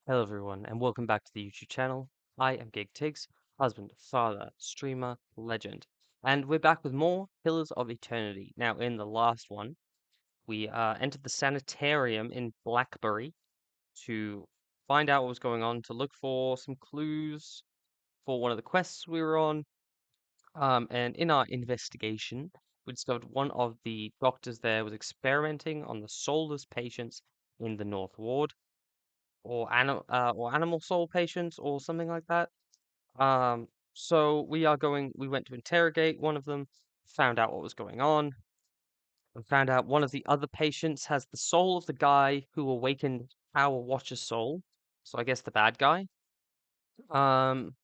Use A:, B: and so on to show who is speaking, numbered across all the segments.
A: Hello everyone, and welcome back to the YouTube channel. I am Gig-Tigz, husband, father, streamer, legend. And we're back with more Pillars of Eternity. Now, in the last one, we entered the sanitarium in Blackberry to find out what was going on, to look for some clues for one of the quests we were on. And in our investigation, we discovered one of the doctors there was experimenting on the soulless patients in the North Ward or animal soul patients or something like that. So we went to interrogate one of them, found out what was going on, and found out one of the other patients has the soul of the guy who awakened our Watcher's soul. So I guess the bad guy. Um,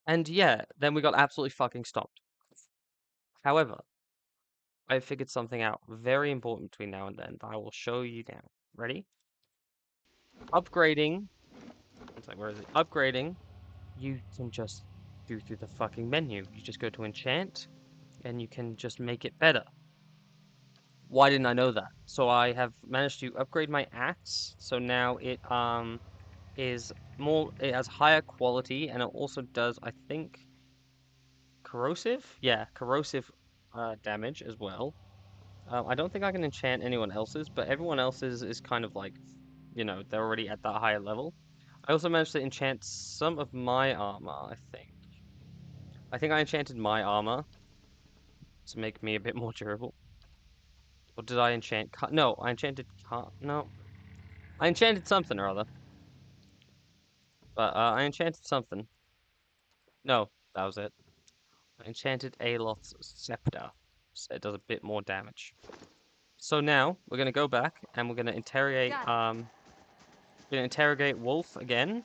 A: and yeah, then we got absolutely fucking stopped. However, I figured something out very important between now and then that I will show you now. Ready? Upgrading. It's like, where is it? Upgrading. You can just do through the fucking menu. You just go to enchant, and you can just make it better. Why didn't I know that? So I have managed to upgrade my axe, so now it has higher quality, and it also does, I think, corrosive? Yeah, corrosive damage as well. I don't think I can enchant anyone else's, but everyone else's is kind of like, they're already at that higher level. I also managed to enchant some of my armor, I think. I think I enchanted my armor to make me a bit more durable. Or did I enchant? No, I enchanted. No, I enchanted something or other. But I enchanted something. No, that was it. I enchanted Aloth's scepter, so it does a bit more damage. So now we're gonna go back and we're gonna interrogate Wolf again,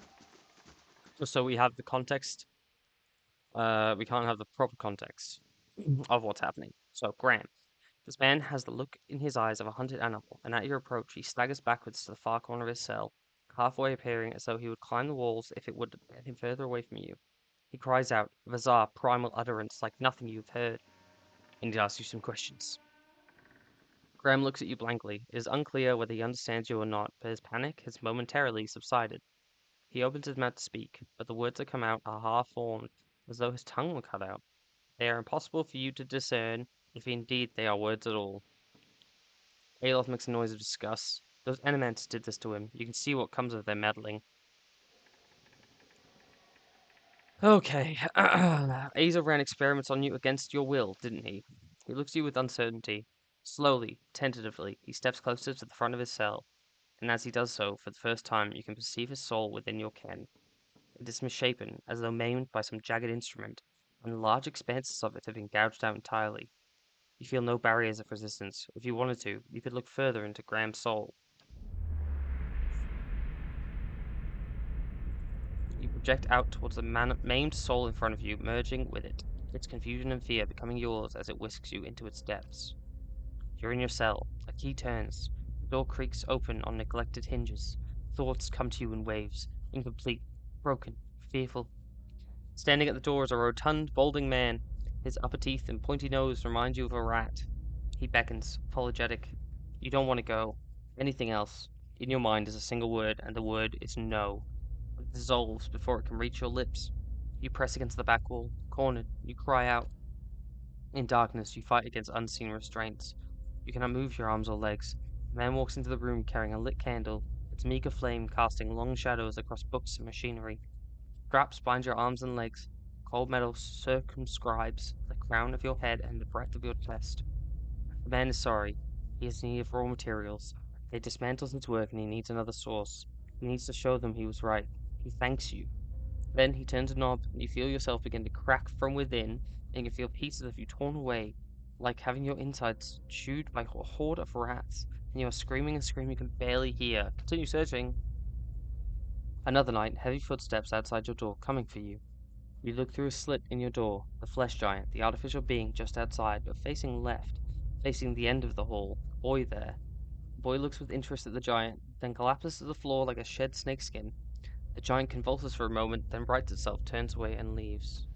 A: just so we have the context. We can't have the proper context of what's happening. So Graham. This man has the look in his eyes of a hunted animal, and at your approach he staggers backwards to the far corner of his cell, halfway appearing as though he would climb the walls if it would get him further away from you. He cries out, a bizarre, primal utterance like nothing you've heard, and he asks you some questions. Graham looks at you blankly. It is unclear whether he understands you or not, but his panic has momentarily subsided. He opens his mouth to speak, but the words that come out are half-formed, as though his tongue were cut out. They are impossible for you to discern if indeed they are words at all. Aloth makes a noise of disgust. Those Enements did this to him. You can see what comes of their meddling. Okay. Aza ran experiments on you against your will, didn't he? He looks at you with uncertainty. Slowly, tentatively, he steps closer to the front of his cell, and as he does so, for the first time, you can perceive his soul within your ken. It is misshapen, as though maimed by some jagged instrument, and large expanses of it have been gouged out entirely. You feel no barriers of resistance. If you wanted to, you could look further into Graham's soul. You project out towards the maimed soul in front of you, merging with it, its confusion and fear becoming yours as it whisks you into its depths. You're in your cell. A key turns. The door creaks open on neglected hinges. Thoughts come to you in waves, incomplete, broken, fearful. Standing at the door is a rotund, balding man. His upper teeth and pointy nose remind you of a rat. He beckons, apologetic. You don't want to go. Anything else. In your mind is a single word, and the word is no. It dissolves before it can reach your lips. You press against the back wall, cornered. You cry out. In darkness, you fight against unseen restraints. You cannot move your arms or legs. A man walks into the room carrying a lit candle, its meager flame casting long shadows across books and machinery. Straps bind your arms and legs. Cold metal circumscribes the crown of your head and the breadth of your chest. The man is sorry. He is in need of raw materials. They dismantled his work and he needs another source. He needs to show them he was right. He thanks you. Then he turns a knob, and you feel yourself begin to crack from within, and you can feel pieces of you torn away, like having your insides chewed by a horde of rats, and you are screaming and screaming you can barely hear. Continue searching. Another night, heavy footsteps outside your door, coming for you. You look through a slit in your door, the flesh giant, the artificial being just outside, but facing left, facing the end of the hall, the boy there. The boy looks with interest at the giant, then collapses to the floor like a shed snakeskin. The giant convulses for a moment, then rights itself, turns away, and leaves.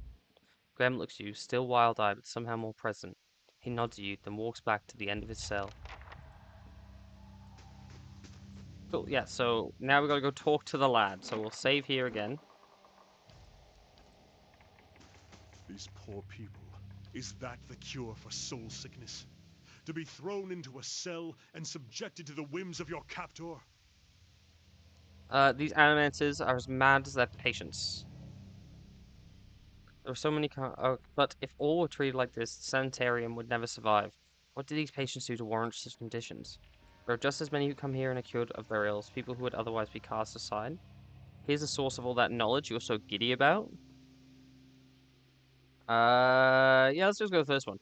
A: Graham looks at you, still wild-eyed, but somehow more present. He nods at you, then walks back to the end of his cell. Cool, yeah, so now we gotta go talk to the lad. So we'll save here again.
B: These poor people. Is that the cure for soul sickness? To be thrown into a cell and subjected to the whims of your captor?
A: These animators are as mad as their patients. There are so many, but if all were treated like this, the sanitarium would never survive. What do these patients do to warrant such conditions? There are just as many who come here and are cured of their ills, people who would otherwise be cast aside. Here's the source of all that knowledge you're so giddy about. Yeah, let's just go with this one.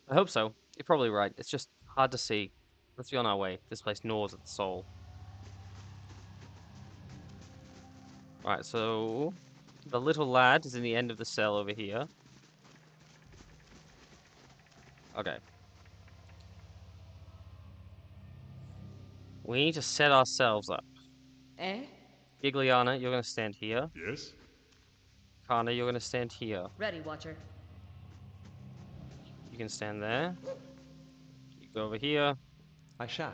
A: I hope so. You're probably right. It's just hard to see. Let's be on our way. This place gnaws at the soul. Right, so the little lad is in the end of the cell over here. Okay. We need to set ourselves up.
C: Eh?
A: Gigliana, you're gonna stand here.
B: Yes?
A: Kana, you're gonna stand here.
C: Ready, Watcher.
A: You can stand there. You go over here.
D: I shall.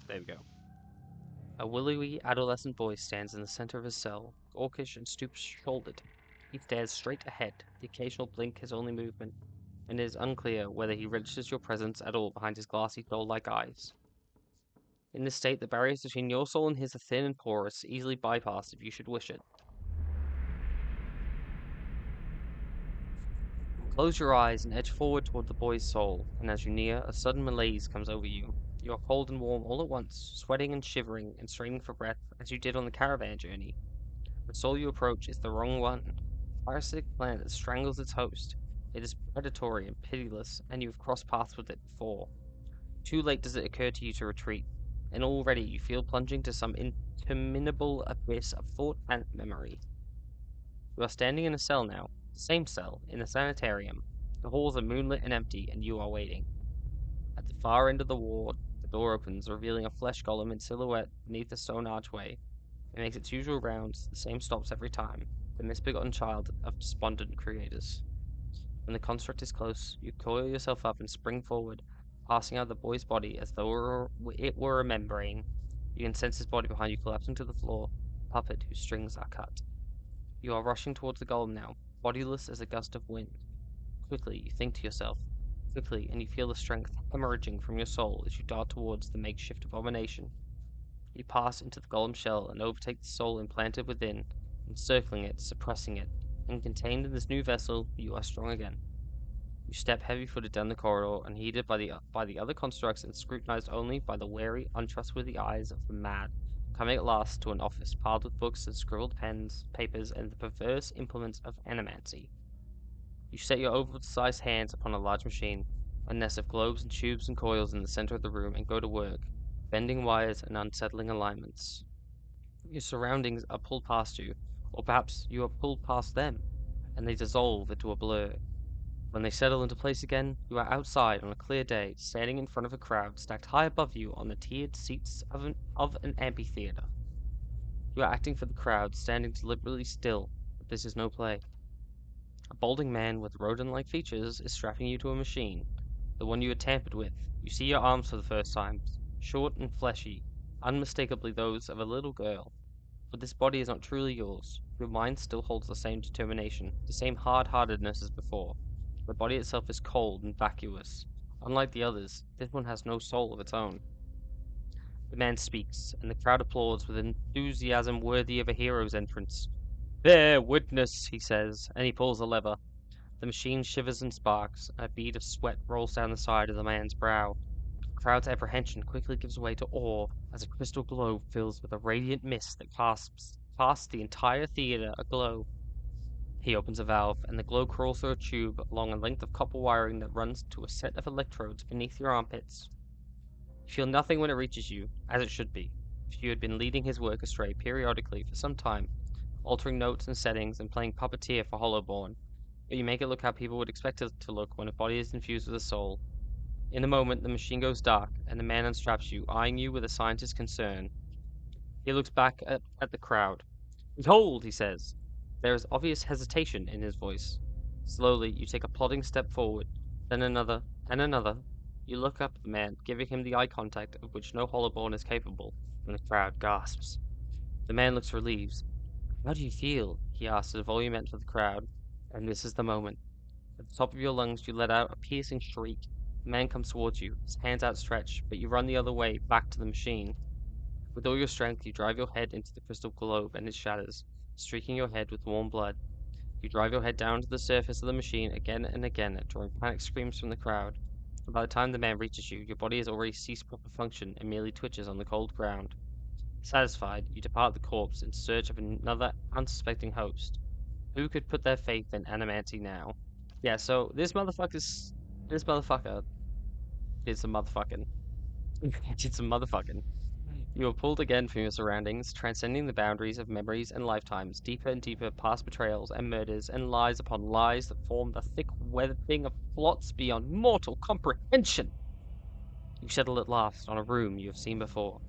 A: There we go. A willowy adolescent boy stands in the center of his cell, gawkish and stoop-shouldered. He stares straight ahead. The occasional blink his only movement, and it is unclear whether he registers your presence at all behind his glassy doll-like eyes. In this state, the barriers between your soul and his are thin and porous, easily bypassed if you should wish it. Close your eyes and edge forward toward the boy's soul, and as you near, a sudden malaise comes over you. You are cold and warm all at once, sweating and shivering and straining for breath, as you did on the caravan journey. The soul you approach is the wrong one. A parasitic plant that strangles its host. It is predatory and pitiless, and you have crossed paths with it before. Too late does it occur to you to retreat, and already you feel plunging to some interminable abyss of thought and memory. You are standing in a cell now, the same cell, in the sanitarium. The halls are moonlit and empty, and you are waiting. At the far end of the ward, the door opens, revealing a flesh golem in silhouette beneath the stone archway. It makes its usual rounds, the same stops every time, the misbegotten child of despondent creators. When the construct is close, you coil yourself up and spring forward, passing out the boy's body as though it were a membrane. You can sense his body behind you collapsing to the floor, a puppet whose strings are cut. You are rushing towards the golem now, bodiless as a gust of wind. Quickly, you think to yourself. Quickly, and you feel the strength hemorrhaging from your soul as you dart towards the makeshift abomination. You pass into the golem shell and overtake the soul implanted within, encircling it, suppressing it, and contained in this new vessel, you are strong again. You step heavy-footed down the corridor, unheeded by the other constructs and scrutinized only by the wary, untrustworthy eyes of the mad, coming at last to an office piled with books and scribbled pens, papers, and the perverse implements of animancy. You set your oversized hands upon a large machine, a nest of globes and tubes and coils in the center of the room, and go to work, bending wires and unsettling alignments. Your surroundings are pulled past you, or perhaps you are pulled past them, and they dissolve into a blur. When they settle into place again, you are outside on a clear day, standing in front of a crowd stacked high above you on the tiered seats of an amphitheater. You are acting for the crowd, standing deliberately still, but this is no play. A balding man with rodent-like features is strapping you to a machine, the one you had tampered with. You see your arms for the first time, short and fleshy, unmistakably those of a little girl. But this body is not truly yours. Your mind still holds the same determination, the same hard-heartedness as before. The body itself is cold and vacuous. Unlike the others, this one has no soul of its own. The man speaks, and the crowd applauds with enthusiasm worthy of a hero's entrance. "Bear witness," he says, and he pulls a lever. The machine shivers and sparks, and a bead of sweat rolls down the side of the man's brow. The crowd's apprehension quickly gives way to awe as a crystal globe fills with a radiant mist that casts the entire theater aglow. He opens a valve, and the glow crawls through a tube along a length of copper wiring that runs to a set of electrodes beneath your armpits. You feel nothing when it reaches you, as it should be, if you had been leading his work astray periodically for some time, altering notes and settings and playing puppeteer for Hollowborn, but you make it look how people would expect it to look when a body is infused with a soul. In a moment, the machine goes dark, and the man unstraps you, eyeing you with a scientist's concern. He looks back at the crowd. "Behold," he says. There is obvious hesitation in his voice. Slowly, you take a plodding step forward, then another, and another. You look up at the man, giving him the eye contact of which no Hollowborn is capable, and the crowd gasps. The man looks relieved. How do you feel? He asks at a volume meant for the crowd. And this is the moment. At the top of your lungs, you let out a piercing shriek. The man comes towards you, his hands outstretched, but you run the other way, back to the machine. With all your strength, you drive your head into the crystal globe and it shatters, streaking your head with warm blood. You drive your head down to the surface of the machine again and again, drawing panic screams from the crowd. And by the time the man reaches you, your body has already ceased proper function and merely twitches on the cold ground. Satisfied, you depart the corpse in search of another unsuspecting host. Who could put their faith in Animanti now? Yeah, so this motherfucker did some motherfucking. Did some motherfucking. You are pulled again from your surroundings, transcending the boundaries of memories and lifetimes, deeper and deeper past betrayals and murders and lies upon lies that form the thick webbing of plots beyond mortal comprehension. You settle at last on a room you have seen before,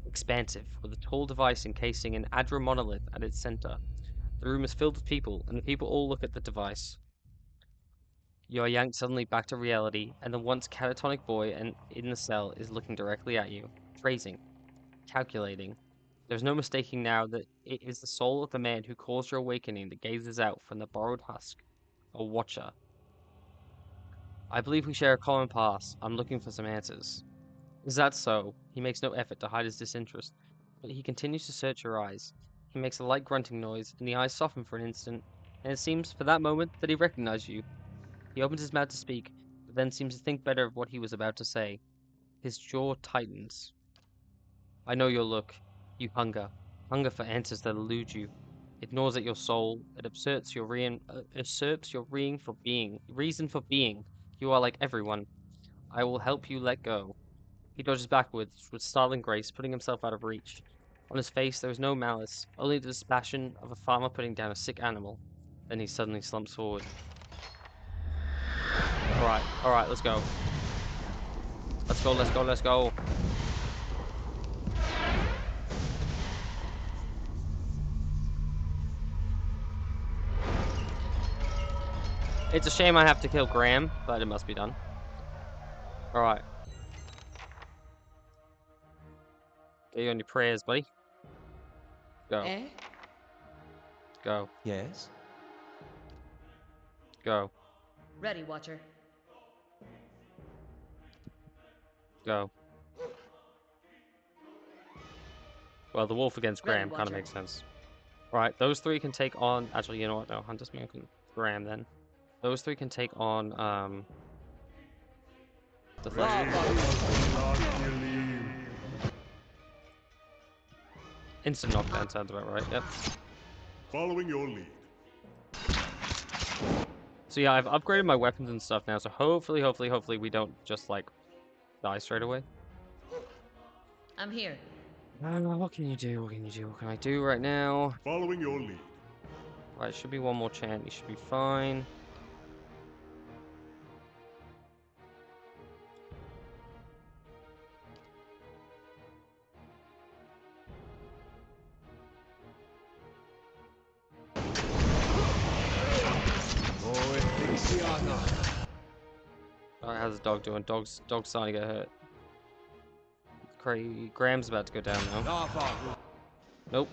A: expansive, with a tall device encasing an Adra monolith at its center. The room is filled with people, and the people all look at the device. You are yanked suddenly back to reality, and the once catatonic boy in the cell is looking directly at you, phrasing, calculating. There's no mistaking now that it is the soul of the man who caused your awakening that gazes out from the borrowed husk, a watcher. I believe we share a common past. I'm looking for some answers. Is that so? He makes no effort to hide his disinterest, but he continues to search your eyes. He makes a light grunting noise, and the eyes soften for an instant, and it seems for that moment that he recognizes you. He opens his mouth to speak, but then seems to think better of what he was about to say. His jaw tightens. I know your look. You hunger. Hunger for answers that elude you. It gnaws at your soul. It usurps your reason for being. You are like everyone. I will help you let go. He dodges backwards with startling grace, putting himself out of reach. On his face there is no malice, only the dispassion of a farmer putting down a sick animal. Then he suddenly slumps forward. Alright, let's go. Let's go. It's a shame I have to kill Graham, but it must be done. Alright. Get you on your prayers, buddy. Go.
C: Eh?
A: Go.
C: Yes?
A: Go.
D: Ready, Watcher.
A: Go. Well, the wolf against
D: Ready,
A: Graham kind of
D: Watcher.
A: makes sense. Right, those three can take on... Actually, you know what? No, Hunter's Man can... Graham, then. Those three can take on, the flesh. Instant knockdown sounds about right, yep.
B: Following your lead.
A: So yeah, I've upgraded my weapons and stuff now, so hopefully we don't just, like, die straight away.
D: I'm here.
A: What can you do? What can I do right now?
B: Following your lead.
A: Right, should be one more chant. You should be fine. Alright, how's the dog doing? Dog's starting to get hurt. Graham's about to go down now. Nope.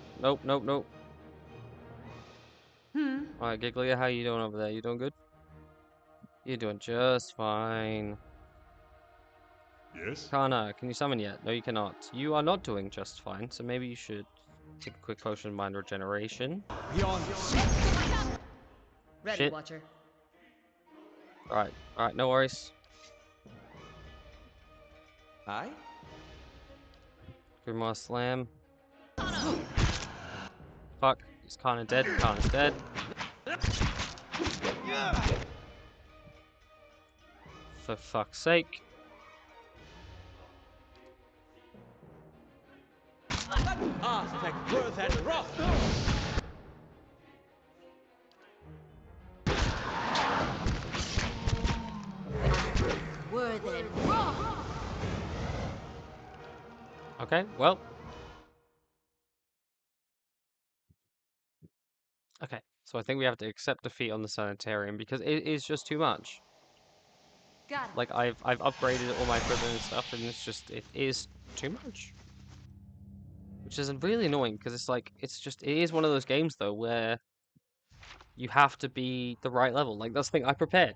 A: Alright, Giggly, how you doing over there? You doing good? You're doing just fine.
B: Yes?
A: Kana, can you summon yet? No, you cannot. You are not doing just fine, so maybe you should take a quick potion of mind regeneration.
D: Ready,
A: Shit.
D: Watcher.
A: Alright, no worries.
C: Aye?
A: Grimoire Slam. Fuck, he's Kana dead. Kana's dead. For fuck's sake.
C: Artifact worth and wrath!
D: Worth and raw.
A: Okay, well. Okay, so I think we have to accept defeat on the Sanitarium because it is just too much.
D: Got it.
A: Like I've upgraded all my equipment and stuff, and it is too much, which is really annoying because it's like it is one of those games though where you have to be the right level. Like that's the thing. I prepared.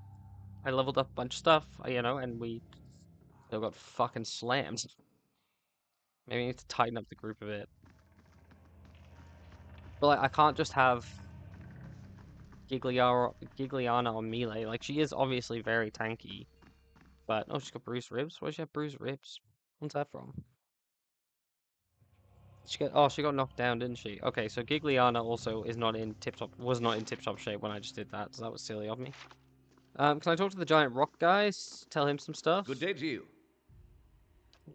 A: I leveled up a bunch of stuff, and we still got fucking slammed. Maybe I need to tighten up the group a bit. But like I can't just have Gigliana on melee. Like she is obviously very tanky, but oh, she's got bruised ribs. Why does she have bruised ribs? What's that from? She got knocked down, didn't she? Okay, so Gigliana also was not in tip-top shape when I just did that, so that was silly of me. Can I talk to the giant rock guys? Tell him some stuff?
C: Good day to you.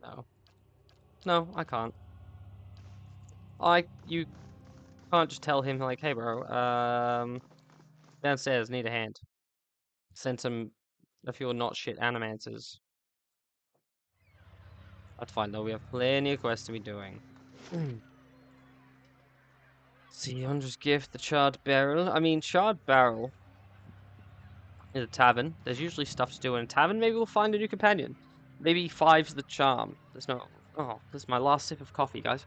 A: No. No, I can't. You can't just tell him like, hey bro, downstairs, need a hand. Send some of your not shit animators. That's fine though, we have plenty of quests to be doing. See, Yondra's gift, the charred barrel. I mean, charred barrel is a tavern. There's usually stuff to do in a tavern. Maybe we'll find a new companion. Maybe five's the charm. There's no... Oh, this is my last sip of coffee, guys.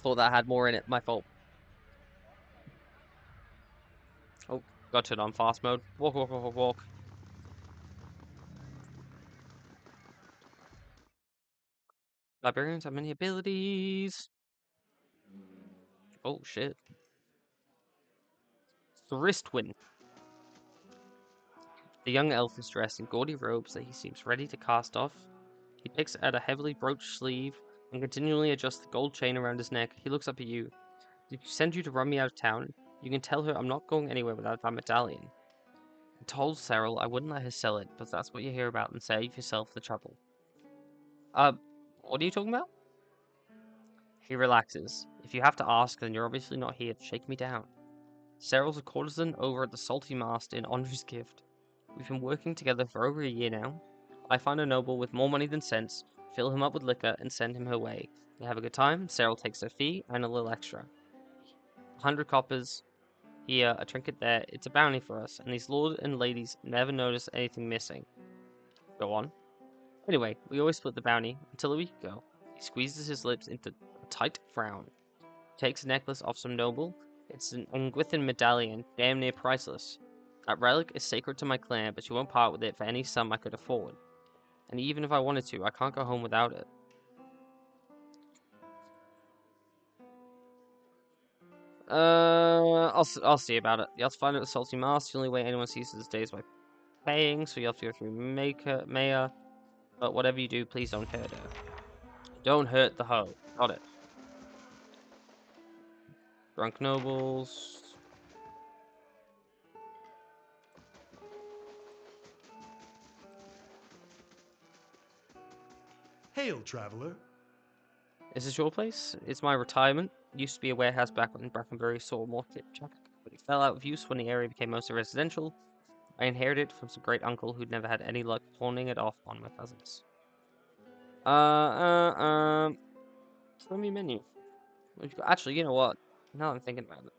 A: Thought that had more in it. My fault. Oh, got it on fast mode. Walk, walk, walk, walk, walk. Librarians have many abilities. Oh, shit. Thristwin. The young elf is dressed in gaudy robes that he seems ready to cast off. He picks at a heavily brooched sleeve and continually adjusts the gold chain around his neck. He looks up at you. Did you send you to run me out of town? You can tell her I'm not going anywhere without that medallion. I told Cyril I wouldn't let her sell it, but that's what you hear about, and save yourself the trouble. Uh, what are you talking about? He relaxes. If you have to ask, then you're obviously not here to shake me down. Cyril's a courtesan over at the Salty Mast in Andre's Gift. We've been working together for over a year now. I find a noble with more money than sense, fill him up with liquor, and send him her way. We have a good time, Cyril takes her fee, and a little extra. 100 coppers here, a trinket there, it's a bounty for us, and these lords and ladies never notice anything missing. Go on. Anyway, we always split the bounty, until a week ago. He squeezes his lips into a tight frown. Takes a necklace off some noble. It's an Angwithan medallion, damn near priceless. That relic is sacred to my clan, but you won't part with it for any sum I could afford. And even if I wanted to, I can't go home without it. I'll see about it. You have to find out the Salty Mast. The only way anyone sees this day is by paying, so you have to go through Mayor. But whatever you do, please don't hurt her. Don't hurt the hoe. Got it. Drunk nobles.
B: Hail, traveler.
A: Is this your place? It's my retirement. It used to be a warehouse back when Brackenbury saw more traffic, but it fell out of use when the area became mostly residential. I inherited it from some great uncle who'd never had any luck pawning it off on my cousins. Show me menu. Actually, you know what? Now I'm thinking about it.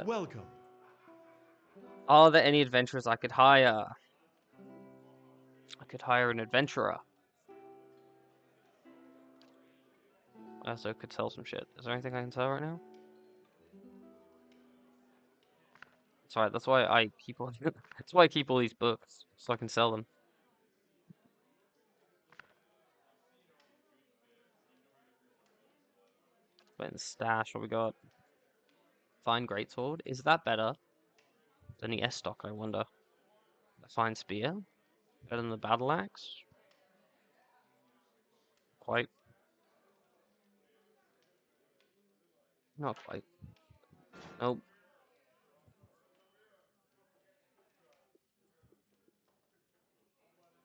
B: Welcome.
A: Are there any adventurers I could hire? I could hire an adventurer. I also could sell some shit. Is there anything I can sell right now? Sorry, that's why I keep all that's why I keep all these books, so I can sell them. But in the stash, what we got? Fine greatsword. Is that better than the S stock, I wonder? A fine spear? Better than the battle axe? Quite. Not quite. Nope.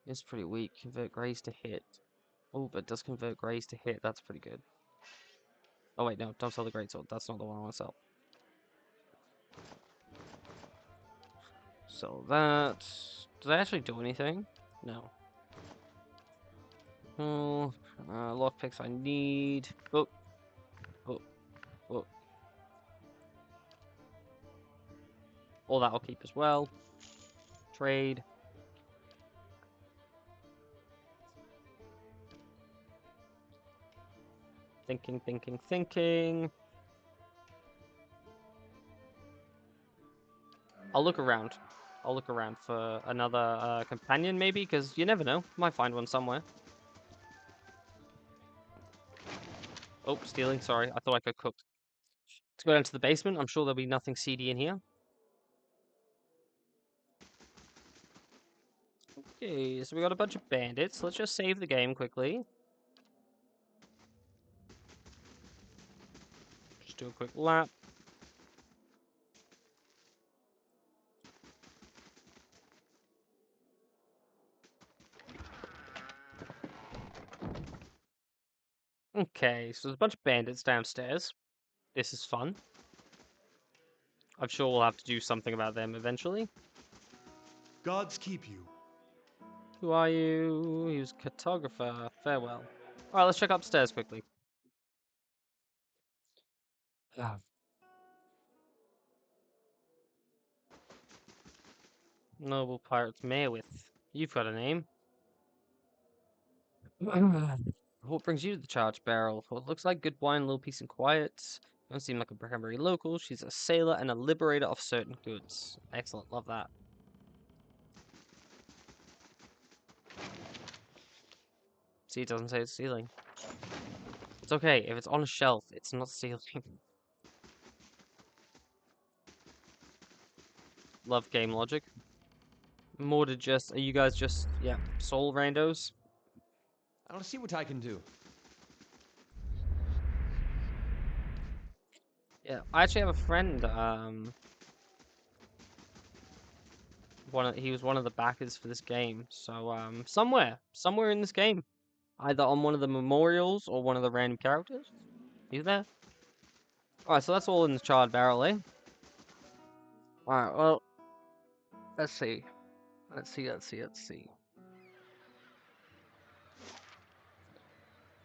A: It's pretty weak. Convert grays to hit. Oh, but it does convert grays to hit. That's pretty good. Oh wait, no, don't sell the greatsword. That's not the one I want to sell. Sell that. Does that actually do anything? No. Oh, lockpicks I need. Oh, oh, oh. All that I'll keep as well. trade. Thinking, thinking, thinking. I'll look around. I'll look around for another companion, maybe, because you never know. Might find one somewhere. Oh, stealing. Sorry, I thought I could cook. Let's go down to the basement. I'm sure there'll be nothing seedy in here. Okay, so we got a bunch of bandits. Let's just save the game quickly. Just do a quick lap. Okay, so there's a bunch of bandits downstairs. This is fun. I'm sure we'll have to do something about them eventually.
B: Gods keep you.
A: Who are you? He was cartographer. Farewell. Alright, let's check upstairs quickly. Ah. Noble Pirates Maywith. You've got a name. What brings you to the charge barrel? Well, it looks like good wine, little peace and quiet. Don't seem like a Breckenbury local. She's a sailor and a liberator of certain goods. Excellent, love that. See, it doesn't say it's stealing. It's okay, if it's on a shelf, it's not stealing. Love game logic. More to just, are you guys just, yeah, soul randos?
C: I'll see what I can do.
A: Yeah, I actually have a friend, he was one of the backers for this game. So, somewhere in this game, either on one of the memorials or one of the random characters, he's there. Alright, so that's all in the charred barrel, eh? Alright, well, let's see. Let's see.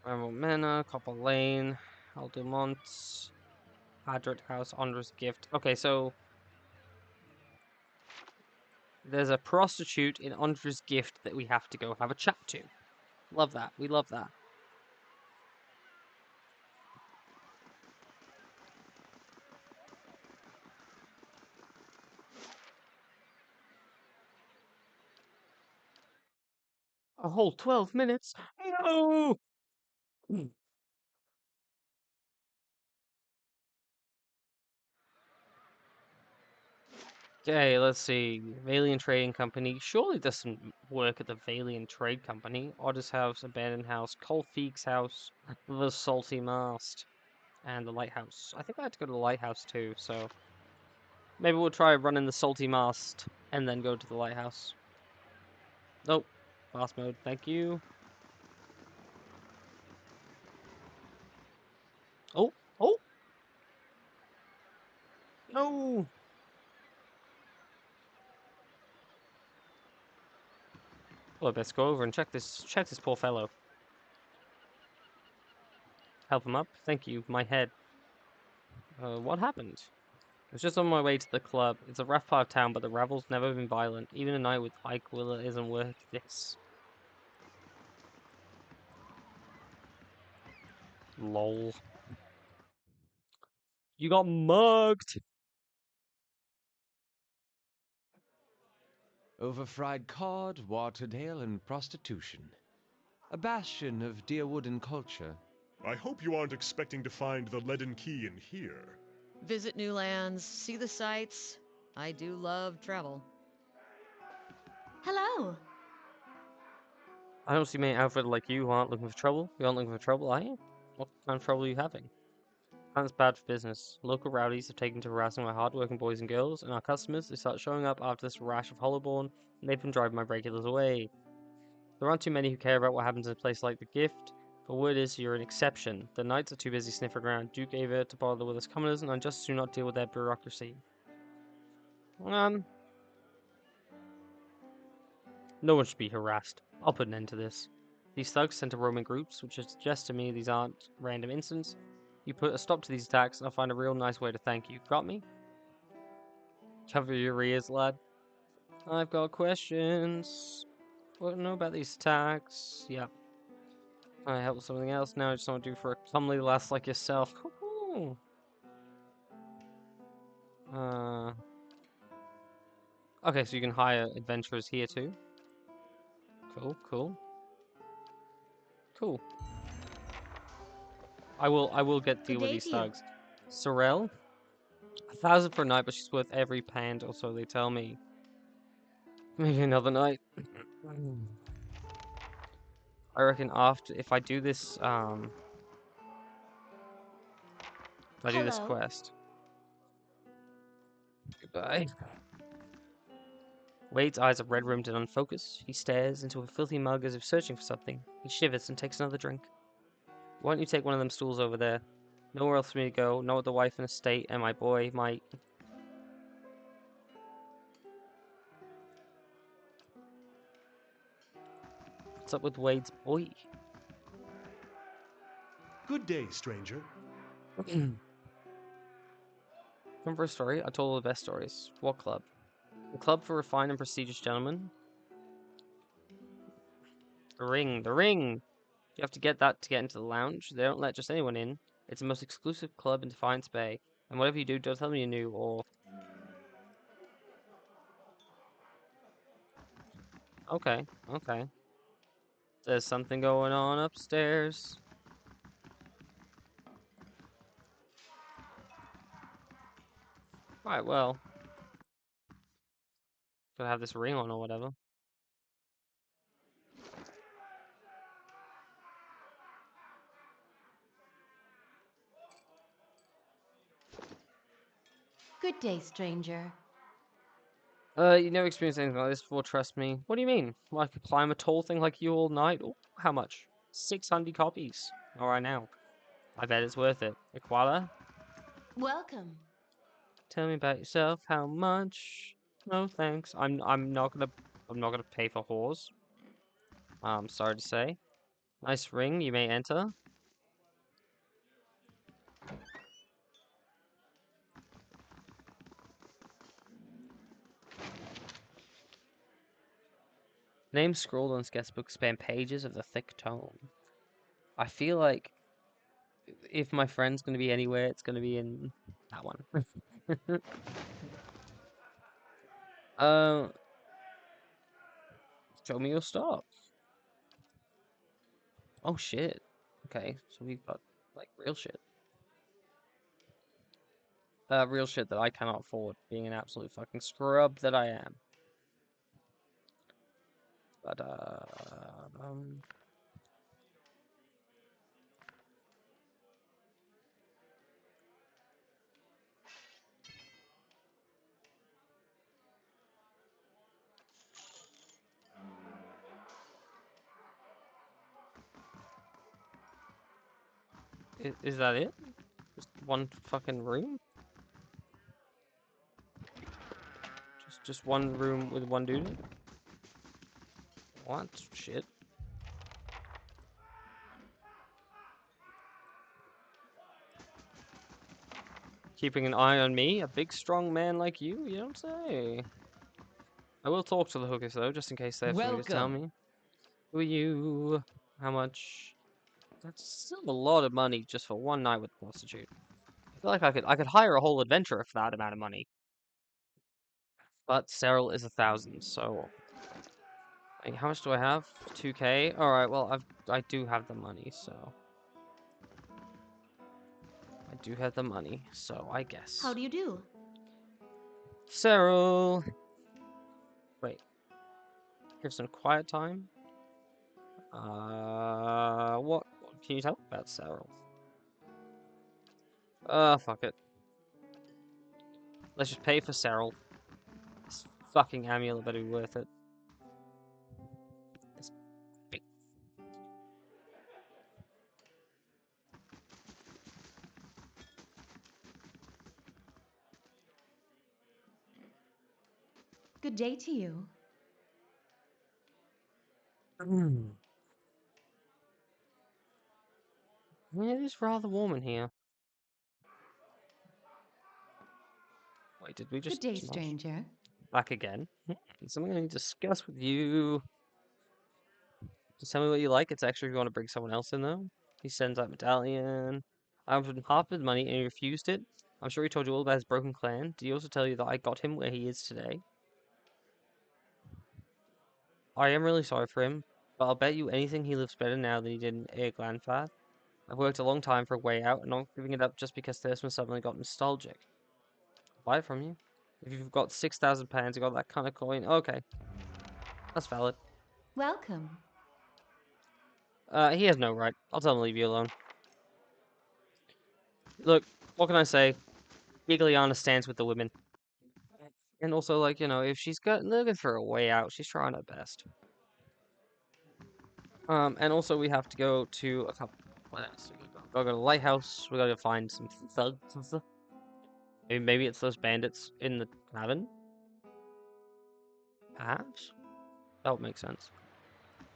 A: Emerald Manor, Copper Lane, Aldemont, Hadrat House, Honor's Gift. Okay, so there's a prostitute in Andra's Gift that we have to go have a chat to. Love that. We love that. A whole 12 minutes? No! Okay, let's see. Valiant Trading Company. Surely there's some work at the Valiant Trade Company. Otter's House, Abandoned House, Colfeek's House, the Salty Mast, and the Lighthouse. I think I had to go to the Lighthouse too, so maybe we'll try running the Salty Mast and then go to the Lighthouse. Nope. Fast mode, thank you. Oh, oh, no! Well, let's go over and check this poor fellow. Help him up. Thank you, my head. What happened? I was just on my way to the club. It's a rough part of town, but the revel's never been violent. Even a night with Ike Willer isn't worth this. Lol. You got mugged!
C: Overfried cod, watered ale, and prostitution. A bastion of Deerwooden culture.
B: I hope you aren't expecting to find the leaden key in here.
D: Visit new lands, see the sights. I do love travel. Hello.
A: I don't see many outfits like you who aren't looking for trouble. You aren't looking for trouble, are you? What kind of trouble are you having? That's bad for business. Local rowdies have taken to harassing my hard-working boys and girls, and our customers, they start showing up after this rash of Hollowborn, and they've been driving my regulars away. There aren't too many who care about what happens in a place like the Gift, but word is you're an exception. The knights are too busy sniffing around Duke Ava to bother with us commoners, and I just do not deal with their bureaucracy. No one should be harassed. I'll put an end to this. These thugs sent to roaming groups, which suggests to me these aren't random incidents. You put a stop to these attacks, and I'll find a real nice way to thank you. Got me? Cover your ears, lad. I've got questions. What do you know about these attacks? Yep. I help with something else now. I just want to do for a comely lass like yourself. uh. Okay, so you can hire adventurers here too. Cool, cool, cool. I will get
D: Good
A: deal with
D: day
A: these
D: to you.
A: thugs. Sorrel, 1,000 for a night, but she's worth every pound, or so they tell me. Maybe another night. I reckon after, if I do this, if I do this
D: Hello.
A: quest. Goodbye. Wade's eyes are red-rimmed and unfocused. He stares into a filthy mug as if searching for something. He shivers and takes another drink. Why don't you take one of them stools over there? Nowhere else for me to go, not with the wife and estate and my boy, my... What's up with Wade's boy?
B: Good day, stranger.
A: Come for a story? I told all the best stories. What club? The club for refined and prestigious gentlemen? The ring, the ring! You have to get that to get into the lounge. They don't let just anyone in. It's the most exclusive club in Defiance Bay. And whatever you do, don't tell me you're new or... Okay, okay. There's something going on upstairs. Right, well. Gotta have this ring on or whatever.
E: Good day, stranger.
A: You never experienced anything like this before, trust me. What do you mean? Well, I could climb a tall thing like you all night? Ooh, how much? 600 copies. Alright now. I bet it's worth it. Equala?
E: Welcome.
A: Tell me about yourself. How much? No thanks. I'm not gonna pay for whores. Sorry to say. Nice ring, you may enter. Names scrawled on sketchbook span pages of the thick tome. I feel like if my friend's gonna be anywhere, it's gonna be in that one. uh, Show me your stuff. Oh shit. Okay, so we've got like real shit. Real shit that I cannot afford, being an absolute fucking scrub that I am. But is that it? Just one fucking room? Just one room with one dude in it? What shit? Keeping an eye on me, a big strong man like you don't say. I will talk to the hookers though, just in case they have something to tell
C: Welcome.
A: me. Who are you? How much? That's still a lot of money just for one night with a prostitute. I feel like I could hire a whole adventurer for that amount of money. But Cyril is 1,000, so like, how much do I have? 2K. All right, well I do have the money, so I do have the money, so I
E: How
A: guess.
E: do you do?
A: Cyril. Wait, here's some quiet time. What can you tell me about Cyril? Fuck it. Let's just pay for Cyril. This fucking amulet better be worth it. This big...
E: Good day to you.
A: Yeah, it is rather warm in here. Wait, did we
E: Good
A: just
E: day,
A: smosh?
E: stranger.
A: Back again. Something I need to discuss with you. Just tell me what you like. It's extra if you want to bring someone else in, though. He sends that medallion. I offered him half his money and he refused it. I'm sure he told you all about his broken clan. Did he also tell you that I got him where he is today? I am really sorry for him, but I'll bet you anything he lives better now than he did in Glanfad. I've worked a long time for a way out, and not giving it up just because Thursman suddenly got nostalgic. I'll buy it from you. If you've got £6,000, you got that kind of coin. Okay, that's valid.
E: Welcome.
A: He has no right. I'll tell him to leave you alone. Look, what can I say? Gigliana stands with the women. And also, like, you know, if she's looking for a way out, she's trying her best. And also we have to go to a couple. What else? We gotta go to the lighthouse. We gotta find some thugs. Maybe it's those bandits in the cabin. Perhaps that would make sense.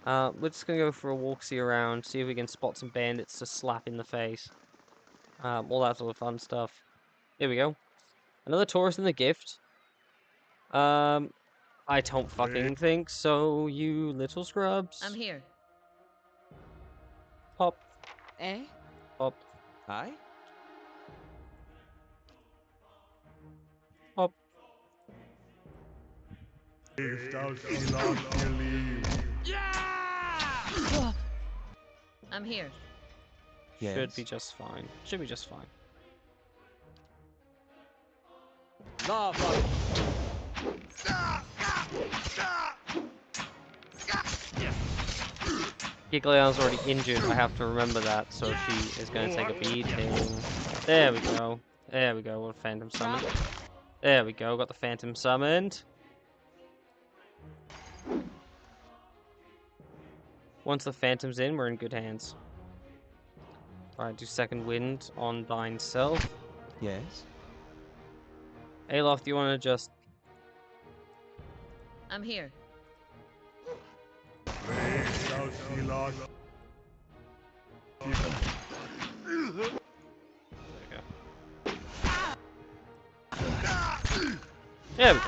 A: We're just gonna go for a walk, see around, see if we can spot some bandits to slap in the face. All that sort of fun stuff. Here we go. Another tourist in the gift. I don't fucking think so, you little scrubs.
D: I'm here.
A: Pop,
D: Eh?
A: pop,
C: Aye?
A: pop.
B: If thou shalt not believe.
D: I'm here.
A: Should be
C: Yes.
A: just fine. Should be just fine.
C: Lava!
A: Gigliana's already injured, I have to remember that, so she is going to take a beating. There we go. There we go, got a Phantom summoned. There we go, got the Phantom summoned. Once the Phantom's in, we're in good hands. Alright, do second wind on thine self.
C: Yes.
A: Alof, do you want to just...
D: I'm here.
B: If thou shalt not.
A: There we go.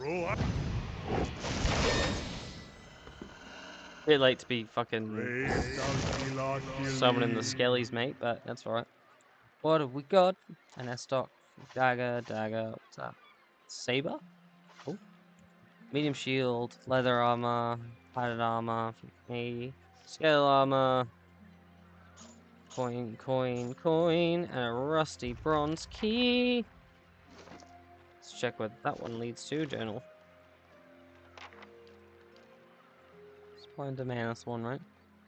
B: Roar.
A: Bit late to be fucking
B: If thou shalt not
A: summoning the
B: believe.
A: skellies, mate, but that's alright. What have we got? An S-Stock. Dagger, what's that? Saber? Oh. Medium shield, leather armor, padded armor, a scale armor, coin, and a rusty bronze key. Let's check what that one leads to. Journal. Supply and demand, that's the one, right?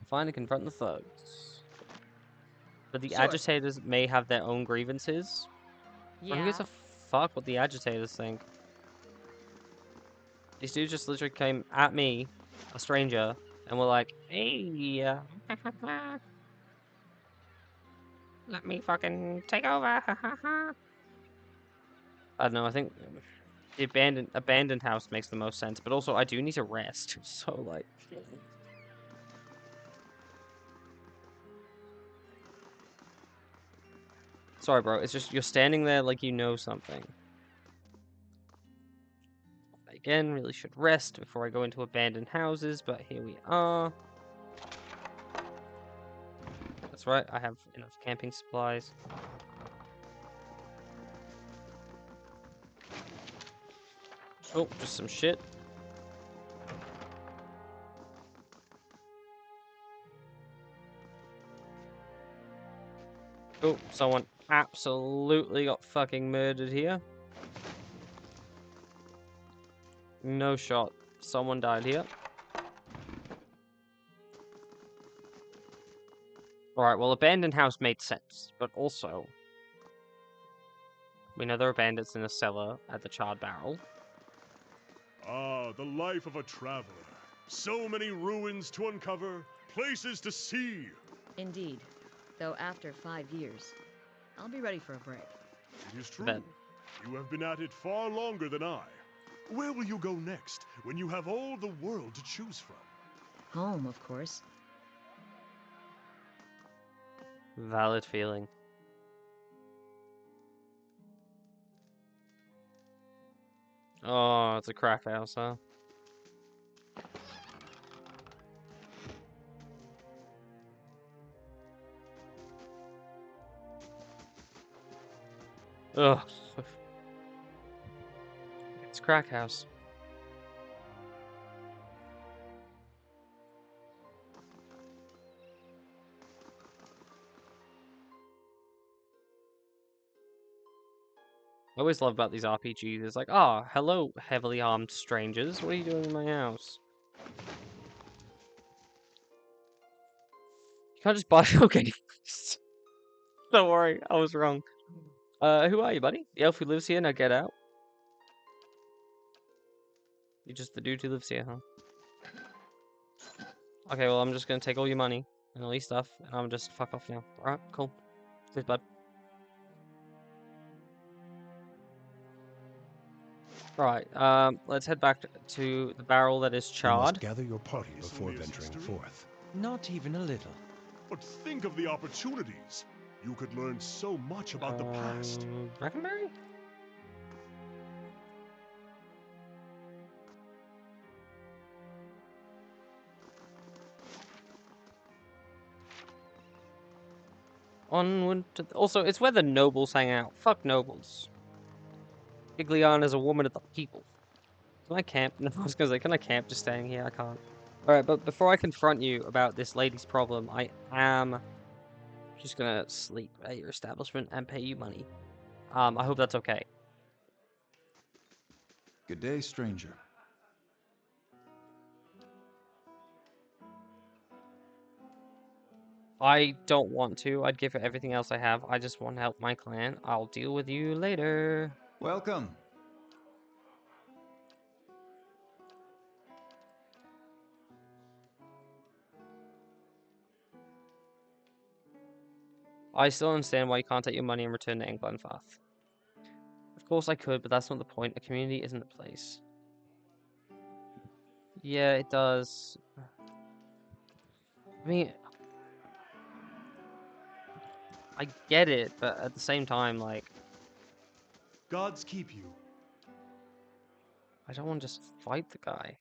A: Find and confront the thugs. But the
D: Sure.
A: agitators may have their own grievances. Who
E: Yeah.
A: gives a fuck what the agitators think? These dudes just literally came at me, a stranger, and were like, hey, let me fucking take over. I don't know, I think the abandoned house makes the most sense, but also I do need to rest, so like... Sorry, bro, it's just you're standing there like you know something. Again, really should rest before I go into abandoned houses, but here we are. That's right, I have enough camping supplies. Oh, just some shit. Oh, someone absolutely got fucking murdered here. No shot. Someone died here. Alright, well, abandoned house made sense, but also... We know there are bandits in a cellar at the charred barrel.
B: Ah, the life of a traveler. So many ruins to uncover, places to see.
D: Indeed. Though after 5 years, I'll be ready for a break.
B: It is true.
A: Bet.
B: You have been at it far longer than I. Where will you go next when you have all the world to choose from?
D: Home, of course.
A: Valid feeling. Oh, it's a crack house, huh? Ugh. It's crack house. I always love about these RPGs. It's like, oh, hello, heavily armed strangers. What are you doing in my house? You can't just buy. Okay. Don't worry, I was wrong. Who are you, buddy? The elf who lives here. Now get out. You're just the dude who lives here, huh? Okay, well, I'm just gonna take all your money and all your stuff, and I'm just fuck off now. Alright, cool. Cheers, bud. Right, let's head back to the barrel that is
B: You must
A: charred.
B: gather your party before venturing forth.
C: Not even a little.
B: But think of the opportunities. You could learn so much about the past.
A: Breckenberry? Onward to also, it's where the nobles hang out. Fuck nobles. Gigliana's a woman of the people. Can I camp? No, I was gonna say, can I camp just staying here? I can't. Alright, but before I confront you about this lady's problem, I am just gonna sleep at your establishment and pay you money. I hope that's okay.
F: Good day, stranger.
A: I don't want to. I'd give her everything else I have. I just want to help my clan. I'll deal with you later.
F: Welcome.
A: I still understand why you can't take your money and return to England, Fath. Of course I could, but that's not the point. A community isn't a place. Yeah, it does. I mean, I get it, but at the same time, like,
B: Gods keep you.
A: I don't want to just fight the guy.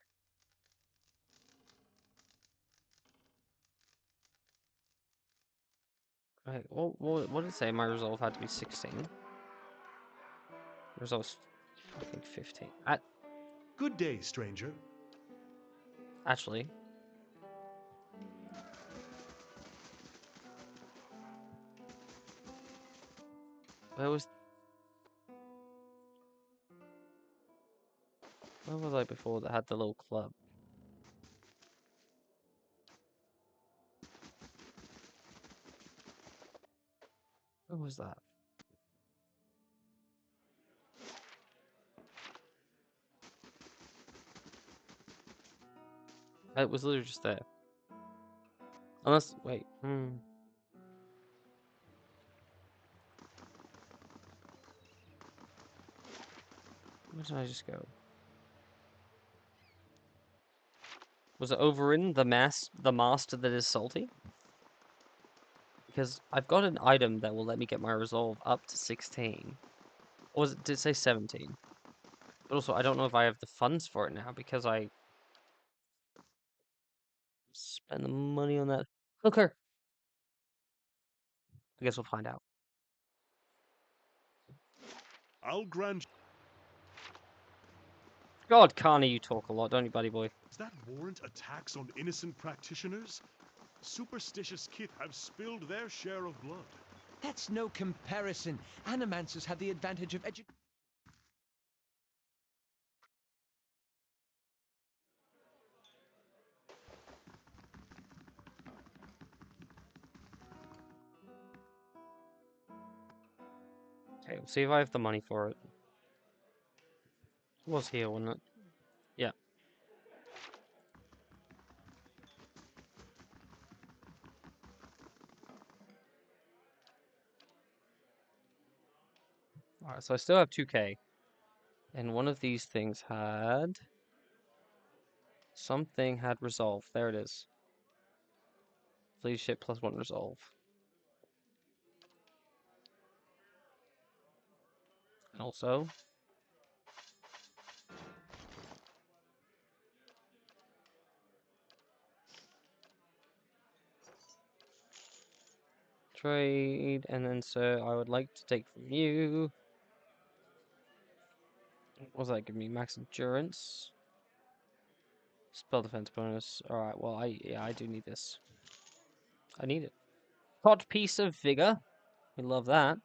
A: Right, what did it say? My resolve had to be 16. Resolve's fucking 15.
B: Good day, stranger.
A: Actually, where was I before that had the little club? Where was that? It was literally just there. Unless, wait, where did I just go? Was it over in the master that is salty? Because I've got an item that will let me get my resolve up to 16. Or did it say 17? But also, I don't know if I have the funds for it now because I spend the money on that hooker. I guess we'll find out.
B: I'll grant.
A: God, Carney, you talk a lot, don't you, buddy boy?
B: Does that warrant attacks on innocent practitioners? Superstitious kith have spilled their share of blood.
C: That's no comparison. Animancers have the advantage of education.
A: Okay, we'll see if I have the money for it. It was here, wasn't it? Yeah. Alright, so I still have 2k. And one of these things had... Something had resolve. There it is. Please ship +1 resolve. Also, trade, and then sir, I would like to take from you. What does that give me? Max endurance. Spell defense bonus. Alright, well I do need this. I need it. Cod piece of vigor. We love that.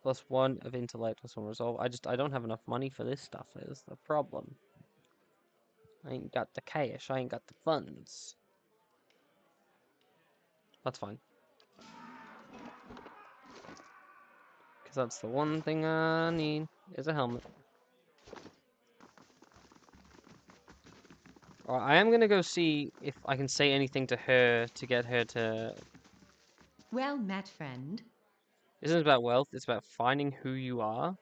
A: +1 of intellect, +1 resolve. I don't have enough money for this stuff, is the problem. I ain't got the cash, I ain't got the funds. That's fine. Because that's the one thing I need, is a helmet. Alright, I am gonna go see if I can say anything to her to get her to...
E: Well met, friend.
A: This isn't about wealth, it's about finding who you are.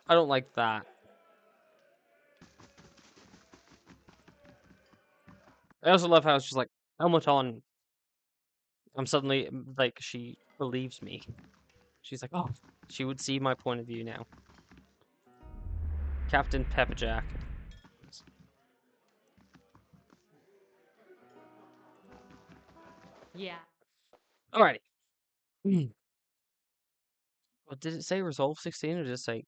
A: I don't like that. I also love how it's just like, helmet on. I'm suddenly, like, she believes me. She's like, oh, she would see my point of view now. Captain Pepperjack.
E: Yeah.
A: Alrighty. What did it say? Resolve 16 or did it say...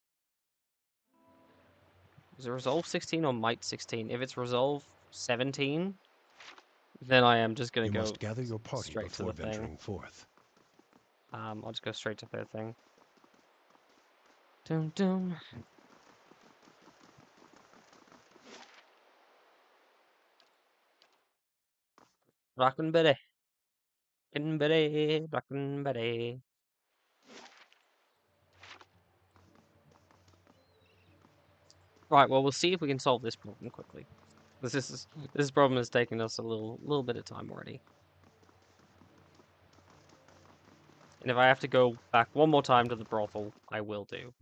A: Is it Resolve 16 or Might 16? If it's Resolve 17, then I am just gonna
B: You
A: go
B: must gather your party
A: straight to
B: before
A: the thing.
B: venturing forth.
A: I'll just go straight to the thing. Dum dum. Rockin' Betty. Rockin' Betty. Rockin' Betty. Right, well, we'll see if we can solve this problem quickly. This problem has taken us a little bit of time already. And if I have to go back one more time to the brothel, I will do.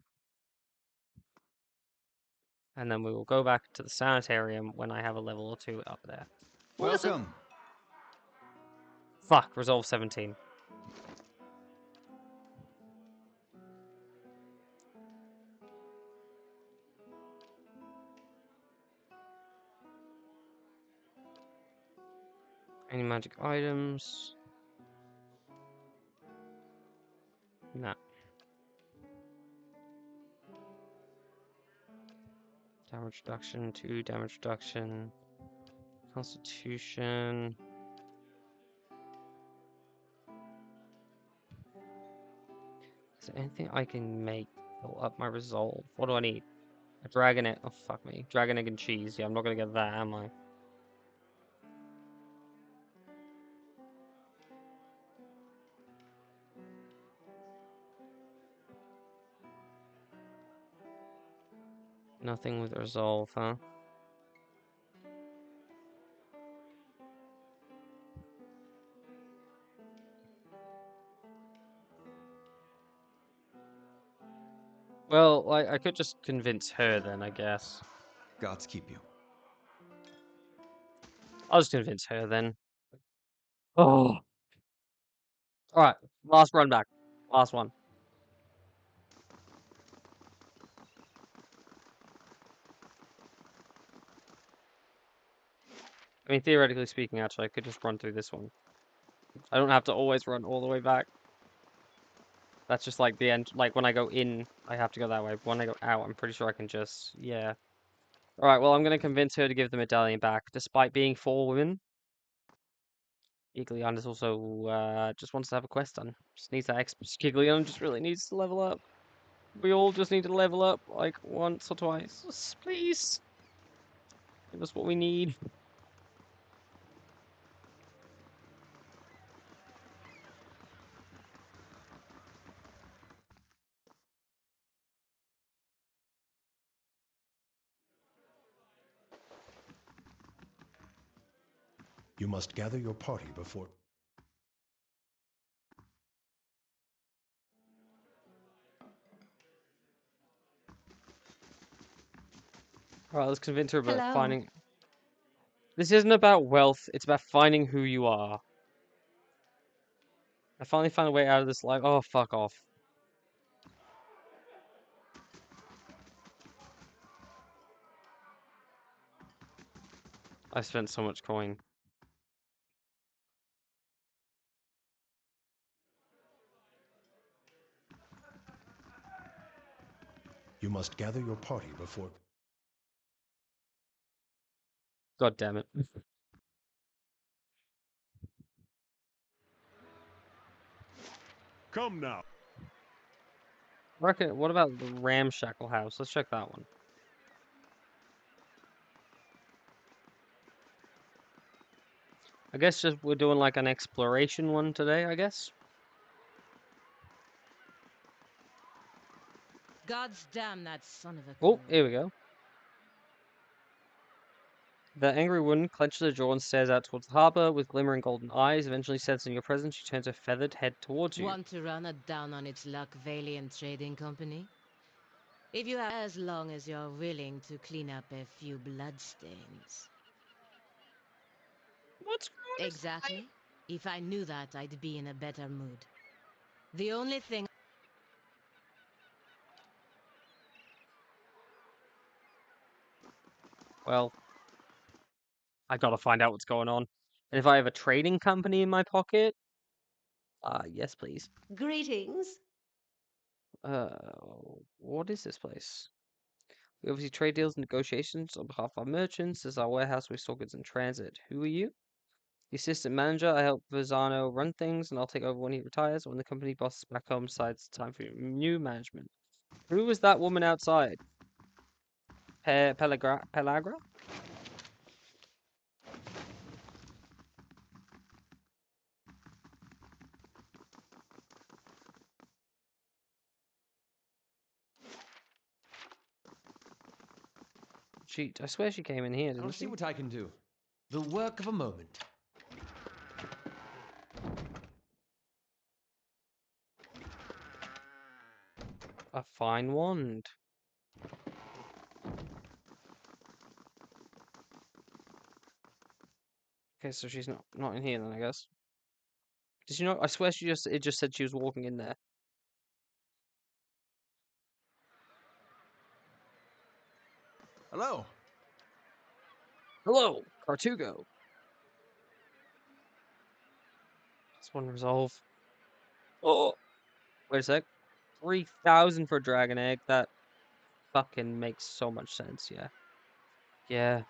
A: And then we will go back to the sanitarium when I have a level or 2 up there. What is it?
F: Welcome.
A: Fuck, Resolve 17. Any magic items? No. Damage reduction, 2 damage reduction. Constitution. Is there anything I can make to up my resolve? What do I need? A dragon egg. Oh, fuck me. Dragon egg and cheese. Yeah, I'm not gonna get that, am I? Nothing with resolve, huh? Well, I could just convince her then, I guess.
F: Gods keep you.
A: I'll just convince her then. Oh. Alright, last run back. Last one. I mean, theoretically speaking, actually, I could just run through this one. I don't have to always run all the way back. That's just like the end. Like when I go in, I have to go that way. When I go out, I'm pretty sure I can just, yeah. Alright, well, I'm going to convince her to give the medallion back, despite being 4 women. Giglion is also, just wants to have a quest done. Just needs that extra. Giglion just really needs to level up. We all just need to level up, like, once or twice. Just please. Give us what we need.
B: You must gather your party before...
A: Alright, let's convince her about
E: Hello.
A: finding... This isn't about wealth, it's about finding who you are. I finally found a way out of this life. Oh, fuck off. I spent so much coin.
G: You must gather your party before...
A: God damn it.
B: Come now.
A: What about the ramshackle house? Let's check that one. I guess just we're doing like an exploration one today, I guess.
D: God's damn that son of a
A: Oh,
D: coon.
A: here we go. The angry woman clenches her jaw and stares out towards the harbor with glimmering golden eyes. Eventually, sensing your presence, she turns her feathered head towards you.
D: Want to run it down on its luck, Valiant Trading Company? If you have, as long as you're willing to clean up a few bloodstains.
A: What's going on?
D: Exactly. If I knew that, I'd be in a better mood. The only thing...
A: Well, I gotta find out what's going on. And if I have a trading company in my pocket, yes, please.
E: Greetings.
A: Uh, what is this place? We oversee trade deals and negotiations on behalf of our merchants. This is our warehouse. We store goods in transit. Who are you? The assistant manager. I help Verzano run things, and I'll take over when he retires. When the company boss is back home, decides it's time for new management. Who was that woman outside? Pelagra? I swear she came in here,
C: I'll
A: didn't
C: see
A: she?
C: what I can do. The work of a moment.
A: A fine wand. Okay, so she's not in here then, I guess. Did you know? I swear it just said she was walking in there.
F: Hello.
A: Hello, Cartugo. This one resolve. Oh, wait a sec. 3,000 for a dragon egg. That fucking makes so much sense. Yeah. Yeah.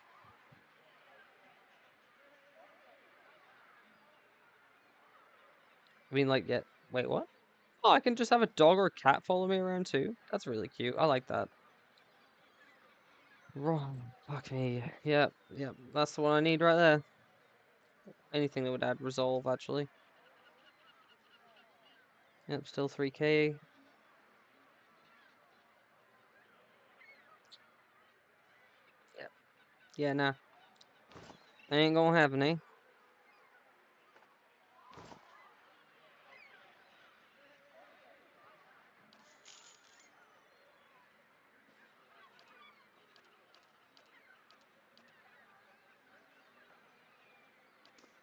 A: I mean, like, yeah. Wait, what? Oh, I can just have a dog or a cat follow me around too. That's really cute. I like that. Wrong. Fuck me. Yep. Yep. That's the one I need right there. Anything that would add resolve, actually. Yep. Still 3k. Yep. Yeah. Nah. Ain't gonna happen, eh?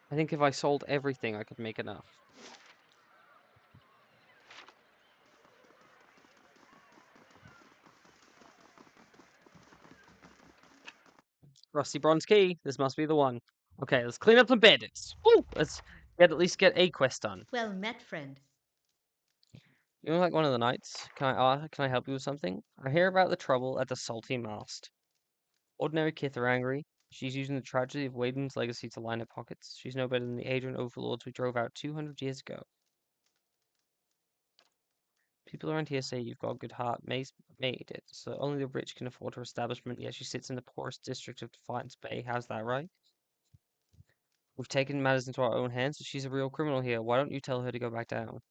A: I think if I sold everything, I could make enough. Rusty bronze key. This must be the one. Okay, let's clean up some bandits. Woo! Let's at least get a quest done.
E: Well met, friend.
A: You look like one of the knights. Can I help you with something? I hear about the trouble at the Salty Mast. Ordinary Kith are angry. She's using the tragedy of Waden's legacy to line her pockets. She's no better than the Adrian overlords we drove out 200 years ago. People around here say you've got a good heart. May's made it, so only the rich can afford her establishment, yet she sits in the poorest district of Defiance Bay. How's that right? We've taken matters into our own hands, so she's a real criminal here. Why don't you tell her to go back down?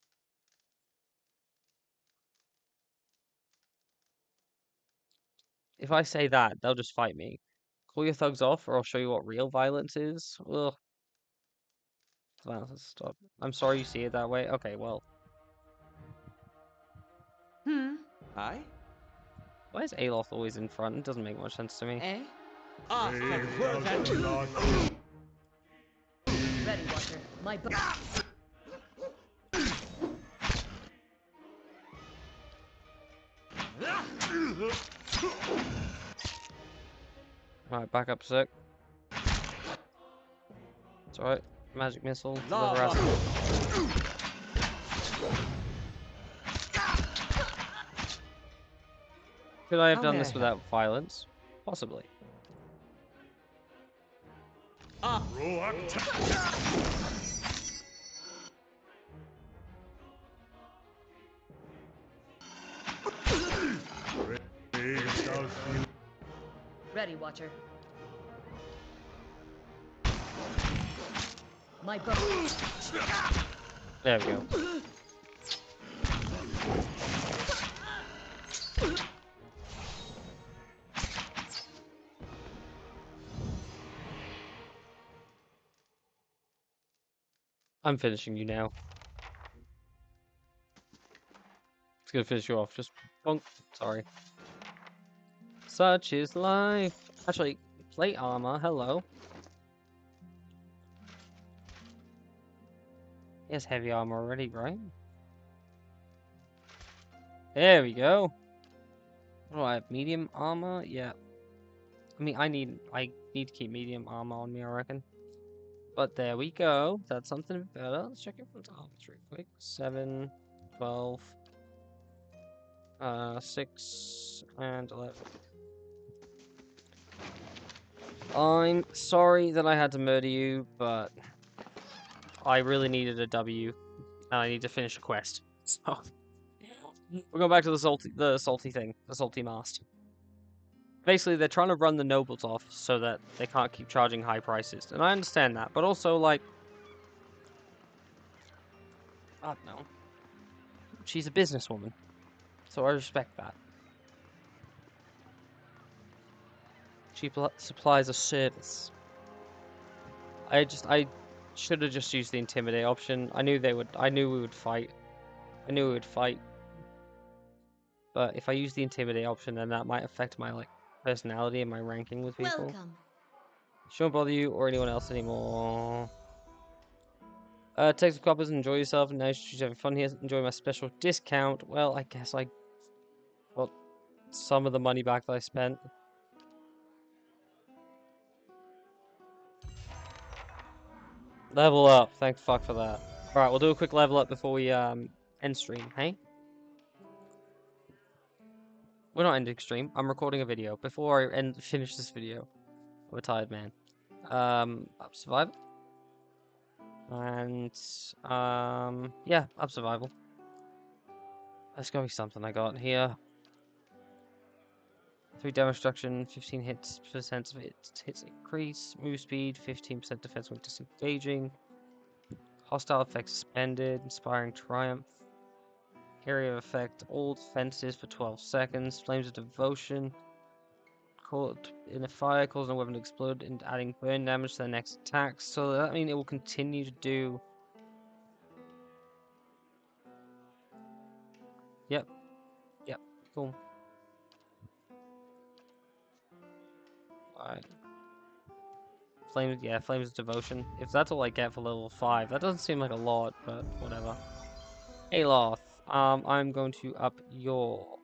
A: If I say that, they'll just fight me. Call your thugs off, or I'll show you what real violence is. Ugh. Violence has to stop. I'm sorry you see it that way. Okay, well.
C: Aye?
A: Why is Aloth always in front? It doesn't make much sense to me.
D: Eh? Ready, Watcher. My
A: Alright, back up a sec. It's alright. Magic missile. Deliver
C: Lava.
A: acid. Could I have
C: How
A: done
C: may
A: this
C: I
A: without violence? Possibly.
E: Ready, Watcher. My bow.
A: There we go. I'm finishing you now. It's gonna finish you off. Just bonk. Sorry. Such is life. Actually, plate armor. Hello. He has heavy armor already, right? There we go. Oh, I have medium armor. Yeah. I mean, I need to keep medium armor on me, I reckon. But there we go. That's something better. Let's check it from the armor real quick. 7, 12, 6, and 11. I'm sorry that I had to murder you, but I really needed a W, and I need to finish a quest. So we'll go back to the salty mast. Basically, they're trying to run the nobles off so that they can't keep charging high prices, and I understand that. But also, like, I don't know. She's a businesswoman, so I respect that. She supplies a service. I should have just used the intimidate option. I knew we would fight. I knew we would fight. But if I use the intimidate option, then that might affect my personality and my ranking with people.
E: Welcome.
A: Shouldn't bother you or anyone else anymore. Take some coppers and enjoy yourself. And now she's having fun here. Enjoy my special discount. Well, I guess I got some of the money back that I spent. Level up. Thank fuck for that. Alright, we'll do a quick level up before we end stream, hey? We're not ending stream. I'm recording a video before I finish this video. I'm a tired man. Up survival. And yeah, up survival. There's gonna be something I got here. 3 damage reduction, 15 hits, percent of hits increase, move speed, 15% defense when disengaging, hostile effects suspended, inspiring triumph, area of effect, all defenses for 12 seconds, flames of devotion, caught in a fire, causing a weapon to explode and adding burn damage to the next attack. So that means it will continue to do. Yep, cool. Alright. Flames of devotion. If that's all I get for level 5, that doesn't seem like a lot, but whatever. Aloth, I'm going to up your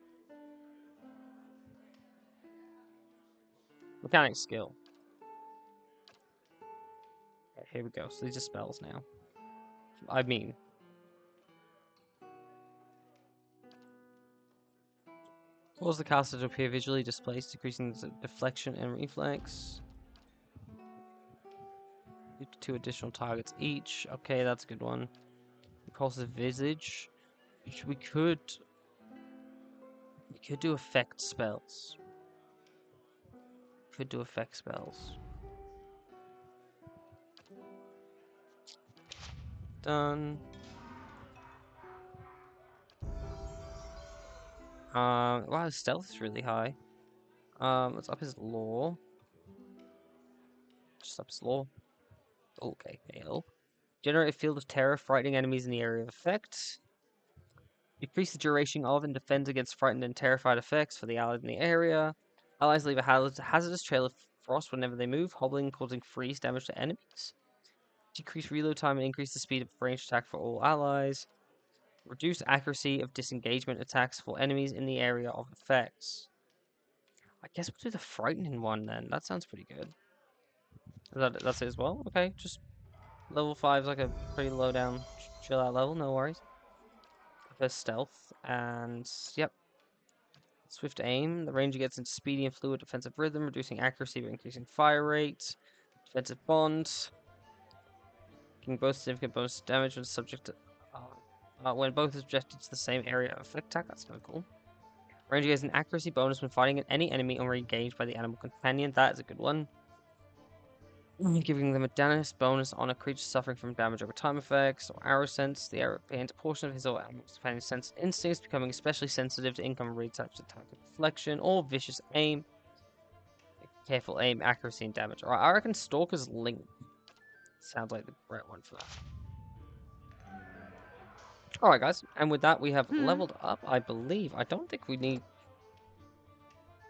A: mechanic skill. Okay, here we go. So these are spells now. I mean, cause the caster to appear visually displaced, decreasing the deflection and reflex. 2 additional targets each. Okay, that's a good one. Repulsive visage. We could do effect spells. Done. Wow, his stealth is really high. Let's up his lore. Just up his lore. Okay, fail. Generate a field of terror, frightening enemies in the area of effect. Decrease the duration of and defends against frightened and terrified effects for the allies in the area. Allies leave a hazardous trail of frost whenever they move, hobbling, causing freeze damage to enemies. Decrease reload time and increase the speed of ranged attack for all allies. Reduce accuracy of disengagement attacks for enemies in the area of effects. I guess we'll do the frightening one then. That sounds pretty good. That's it as well? Okay, just Level 5 is like a pretty low down, chill out level, no worries. First stealth, and yep. Swift aim. The ranger gets into speedy and fluid defensive rhythm, reducing accuracy but increasing fire rate. Defensive bond. Getting both significant bonus damage when subject to, when both subjected to the same area of effect attack. That's kind of cool. Ranger gets an accuracy bonus when fighting any enemy or engaged by the animal companion. That is a good one. Giving them a damage bonus on a creature suffering from damage over time effects or arrow sense. The arrow gains a portion of his or animal's companion's sense instincts, becoming especially sensitive to income rate types of attack deflection or vicious aim. Careful aim, accuracy, and damage. Alright, I reckon Stalker's Link sounds like the right one for that. Alright, guys, and with that, we have leveled up, I believe. I don't think we need...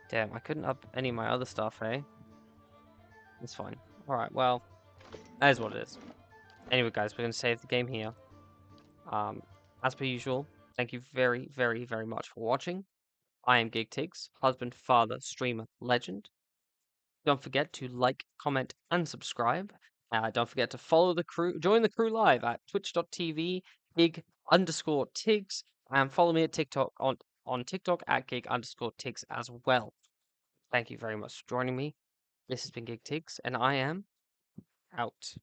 A: Damn, I couldn't up any of my other stuff, hey? It's fine. Alright, well, that is what it is. Anyway, guys, we're going to save the game here. As per usual, thank you very, very, very much for watching. I am Gig-Tigz, husband, father, streamer, legend. Don't forget to like, comment, and subscribe. Don't forget to follow the crew, join the crew live at twitch.tv, Gig_Tigz, and follow me at TikTok on TikTok at Gig_Tigz as well. Thank you very much for joining me. This has been Gig-Tigz, and I am out.